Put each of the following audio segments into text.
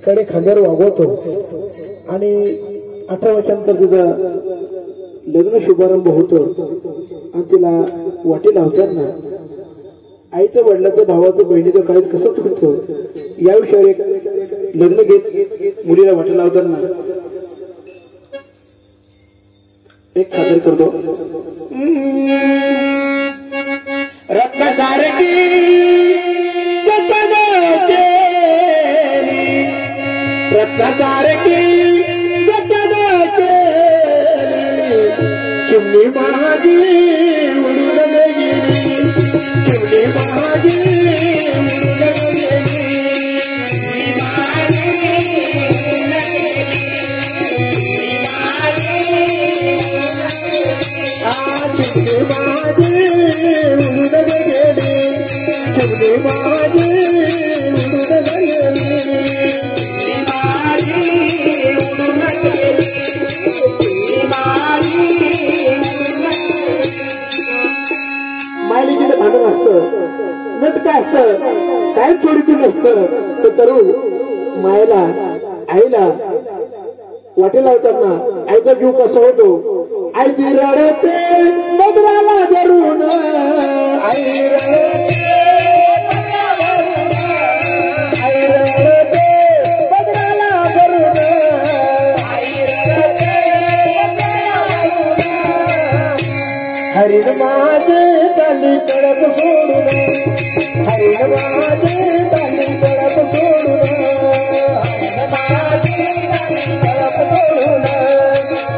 कडे खांद्यावर वागवतो आणि 18 वर्षानंतर तिचा लग्न शुभारंभ होतो आणि तिला वाटी लावताना आईचं वडिलाचं भावाचं बहिणीचं काळीज कसं चुकतं या विषयावर एक लग्न घेत मुलीला वाटी लावताना एक सादर करतो. रत्नकार की रत्नकार की चिमणी महाजी उडून गेली चिमणी महाजी मायलेकीचं भांडण असतं नट काय असतं काय चोरीची नसतं तर तरुण मायला आईला वाटे लावताना आईचा जीव कसा होतो. आई ती रडते बदराला धरून आई हरिण माझे ताली तडप सोडून हरिण माझे ताली तडप सोडून हरिण माझे ताली तडप सोडून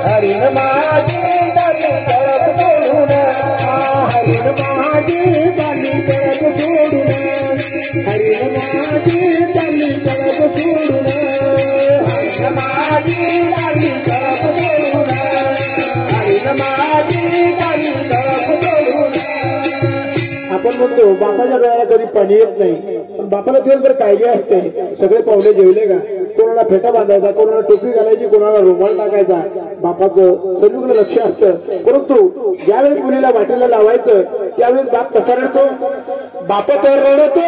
हरिण माझे ताली तडप सोडून हरिण माझे ताली तडप सोडून हरिण माझे ताली तडप सोडून हरिण माझे ताली तडप सोडून हरिण माझे आपण म्हणतो बापाच्या गळ्याला कधी पाणी येत नाही पण बापाला दिवसभर काळजी असते. सगळे पाहुणे जेवले का कोणाला फेटा बांधायचा कोणाला टोपी घालायची कोणाला रुमाल टाकायचा बापाचं सगळीकडे लक्ष असतं. परंतु ज्यावेळेस मुलीला वाटेला लावायचं त्यावेळेस बाप कसा रडतो. बाप तर रडतो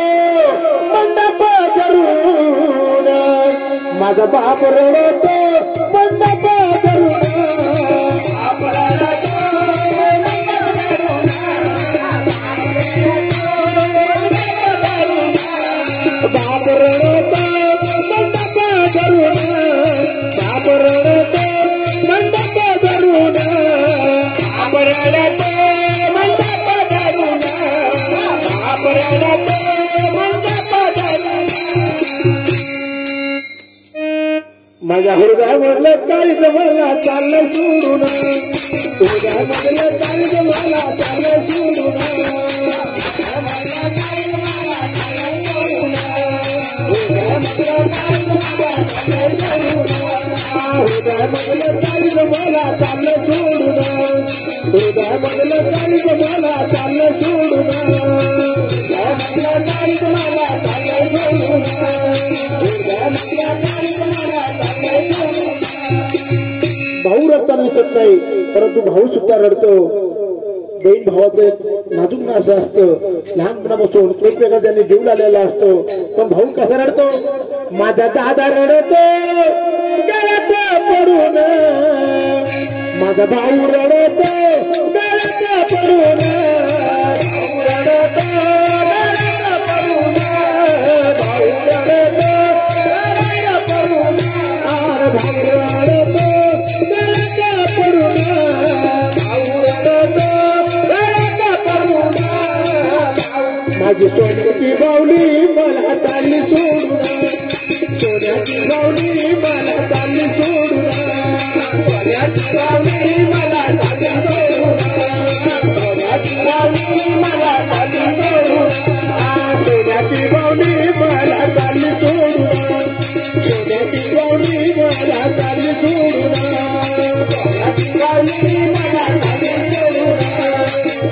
मंडप धरून माझा बाप रडतो मंडप धरून बाप रडतो मंडप धरून बाप रडतो मंडप धरून बाप रडतो मंडप धरून बाप रडतो मंडप धरून माझ्या हृदयामधलं काळीज मला चाललं सोडून हृदयामधलं काळीज मला चाललं सोडून हृदयामधलं काळीज मला चाललं सोडून हृदयामधलं काळीज मला चाललं सोडून हृदयामधलं काळीज मला चाललं सोडून हृदयामधलं काळीज मला चाललं सोडून. भाऊ रडताना दिसत नाही परंतु भाऊ सुद्धा रडतो. बहीण भावाचं नाजूक असं असतं. लहानपणापासून एकमेकांना त्यांनी जीव लावलेला असतो पण भाऊ कसा रडतो. माझा दादा रडतो गळ्यात पडून माझा भाऊ रडतो गळ्यात पडून भाऊ रडतो गळ्यात पडून भाऊ रडतो गळ्यात पडून भाऊ रडतो गळ्यात पडून भाऊ रडतो माझी सोन्याची बावली मला चालली सोडून सोन्याची बावली मला चालली सोडून सोन्याची बावली मला चालली सोडून सोन्याची बावली मला चालली सोडून सोन्याची बावली मला चालली सोडून सोन्याची बावली मला चालली सोडून सोन्याची बावली मला चालली सोडून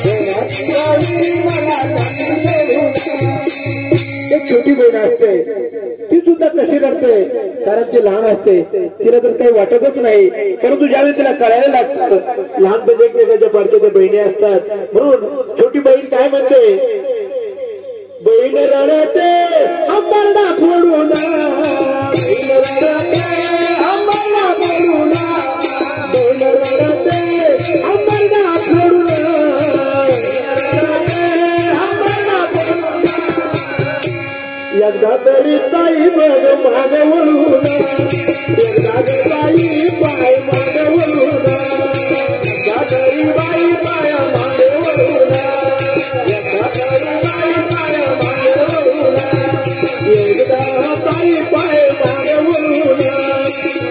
सोन्याची बावली मला चालली सोडून. एक छोटी बहीण असते ती सुद्धा कशी रडते कारण ती लहान असते तिला तर काही वाटतच नाही परंतु ज्यावेळी तिला कळायला लागतं लहानपणी एकमेकांच्या पाडक्याच्या बहिणी असतात म्हणून छोटी बहीण काय म्हणते बहीण रडते अंबरडा फोडून बहीण रडते अंबरडा फोडून बहीण रडते अंबरडा फोडून अंबरडा फोडून एकदा तरी ताई बघ माग वळून एकदा ताई पाय माग वळून एकदा तरी बाई पाय माग वळून एकदा तरी बाई पाय माग वळून एकदा ताई पाय माग वळून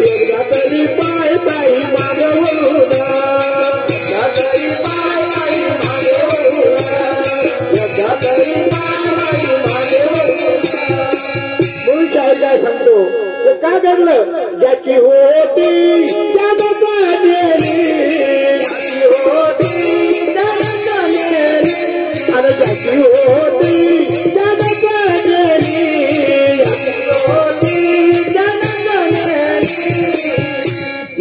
एकदा तरी पाय ताई माग वळून एकदा तरी पाय ताई माग वळून एकदा तरी पाय ताई माग वळून म्हणून शाहीर काय सांगतो का घडलं ज्याची होती त्याला नेली ज्याची होती त्याला नेली आणि ज्याची होती त्याला नेली होती त्याला नेली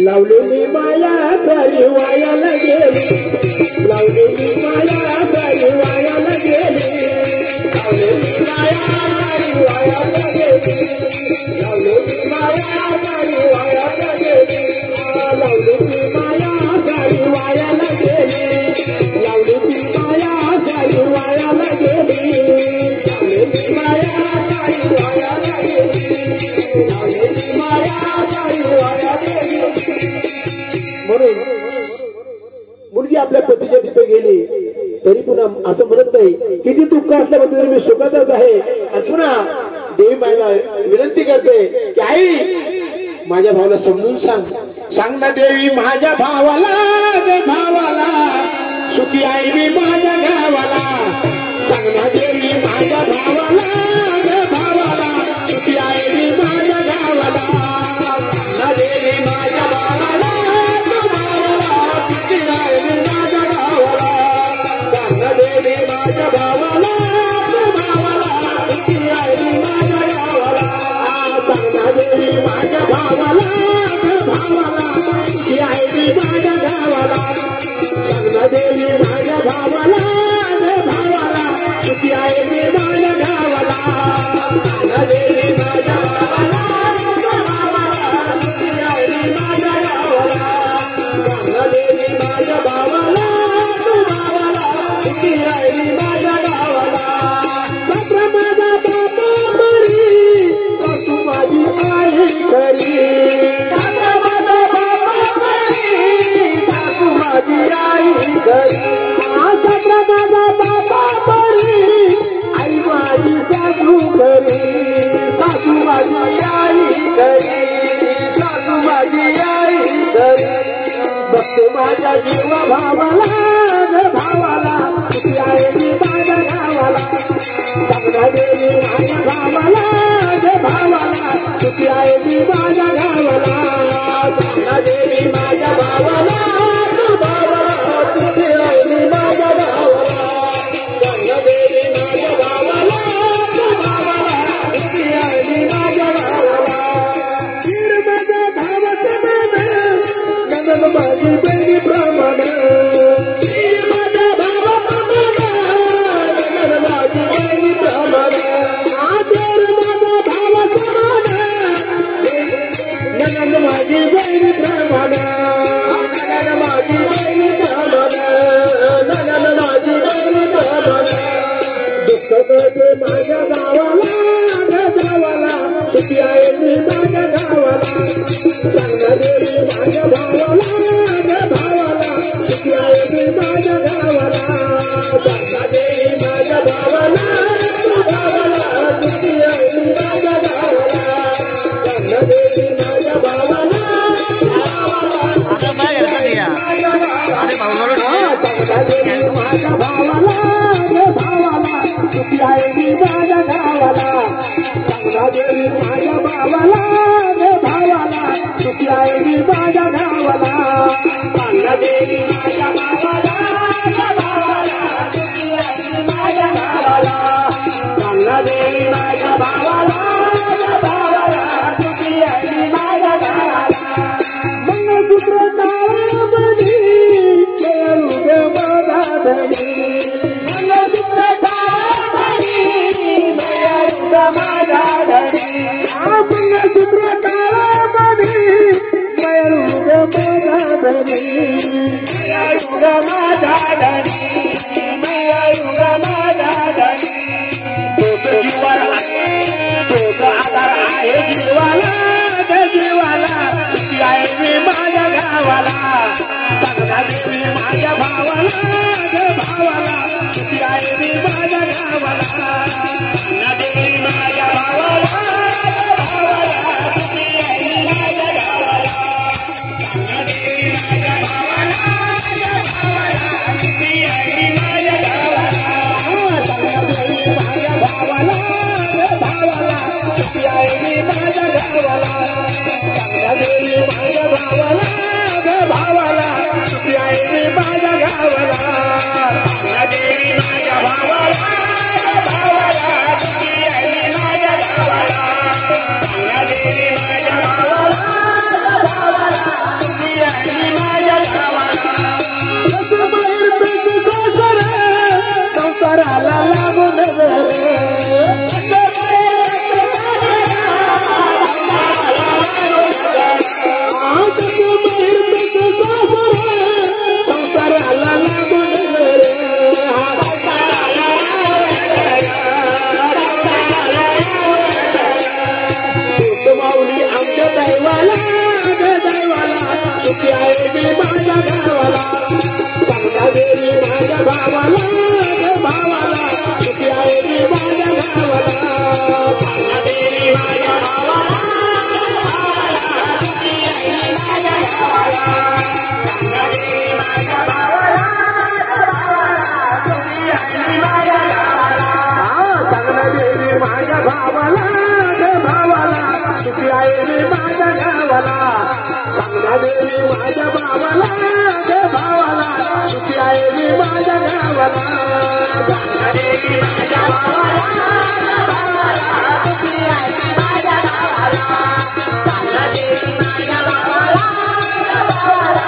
लावली मी माया तरी वायाला गेली लावली मी माया तरी वायाला गेली लावली मी माया तरी वायाला गेली लावली मी माया तरी वायाला गेली लावली मी माया तरी वायाला गेली लावली मी माया तरी वायाला गेली लावली मी माया तरी वायाला गेली लावली मी माया तरी वायाला गेली म्हणून मुलगी आपल्या पतीच्या तिथे गेली तरी पुन्हा असं म्हणत नाही किती दुःख असल्याबद्दल मी सुखातच आहे आणि पुन्हा देवी मायला विनंती करते की आई माझ्या भावाला समजून सांग ना देवी माझ्या भावाला सुखी आई मी माझ्या गावाला सांग ना देवी माझ्या भावाला सुखी आई मी माझ्या गावाला सांग ना देवी माझ्या भावाला सुखी आई मी माझ्या गावाला सांग ना देवी माझ्या भावाला सुखी आई मी माझ्या गावाला सांग ना देवी माझ्या भावाला सुखी आई मी माझ्या गावाला सांग ना देवी माझ्या भावाला सुखी आई मी माझ्या गावाला सांग ना देवी माझ्या भावाला सुखी आई मी माझ्या गावाला सांग ना देवी माझ्या भावाला सुखी आई मी माझ्या गावाला सत्र माझा बाबा बरी तू माझी आई खरी सत्र माझा बाबा बरी तू माझी आई खरी सत्र माझा बाबा बरी आई माझी सासू खरी सासू माझी आई खरी सासू माझी आई खरी बघते माझ्या जीवा भावाला सुखी आई मी माझ्या गावाला सांग ना देवी माझ्या भावाला सुखी आई मी माझ्या गावाला सांग ना देवी माझ्या भावाला सुखी आई मी माझ्या गावाला सांग ना देवी माझ्या भावाला सुखी आई मी माझ्या गावाला वीर माझ्या भावाचं मान नंदन माझी बहिणी प्रमाण वीर माझ्या भावाचं मान नंदन माझी बहिणी प्रमाण आदर माझ्या भावाचं मान नंदन माझी बहिणी प्रमाण नंदन माझी बहिणी प्रमाण नंदन माझी बहिणी प्रमाण दुःख करते माझ्या गावाला सुखी आई मी माझ्या गावाला सांग ना देवी माझ्या भावाला सुखी आई मी माझ्या गावाला सांग ना देवी माझ्या भावाला सुखी आई मी माझ्या गावाला सांग ना देवी माझ्या भावाला सांग ना देवी माझ्या भावाला सुखी आई मी माझ्या गावाला सांग ना देवी माझ्या भावाला सुखी आई मी माझ्या गावाला सांग ना देवी माझ्या भावाला सुखी आई मी माझ्या गावाला सांग ना देवी माझ्या भावाला सुखी आई मी माझ्या गावाला मंगळसूत्र ताळ्यामध्ये मंगळसूत्र ताळ्यामध्ये धनी मिळाळू ग माझा धनी मिळाळू ग माझा धनी तोच जीवाला तोच आधार आहे जीवाला ग जीवाला तुझी आहे मी माझ्या गावाला चांगला देवी माझ्या भावाला ग भावाला तुझी आहे मी माझ्या गावाला चांगला देवी माझ्या भावाला भावाला तुझी आहे माझ्या गावाला चांगला देवी माझ्या भावाला भावाला तुझी आहे माझ्या गावाला चांगला देवी माझ्या भावाला भावाला तुझी आहे माझ्या गावाला चांगला देवी माझ्या भावाला भावाला तुझी आहे माझ्या गावाला चांगला देवी माझ्या भावाला भावाला तुझी आहे माझ्या गावाला चांगला देवी माझ्या भावाला भावाला तुझी आहे माझ्या गावाला कसं बाहेर तसं सासर संसाराला लागून तुझी आहे मी माझ्या गावाला चांगला देवी माझ्या भावाला भावाला तुझी आहे मी माझ्या गावाला चांगला देवी माझ्या भावाला तुझी आहे माझ्या गावाला चांगला देवी माझ्या भावाला तुझी आहे माझ्या गावाला चांगला देवी माझ्या भावाला भावाला तुझी आहे मी माझ्या गावाला चांगला देवी माझ्या भावाला भावाला तुझी आहे मी माझ्या गावाला चांगला देवी माझ्या भावाला भावाला तुझी आहे माझ्या गावाला चांगला देवी माझ्या भावाला भावाला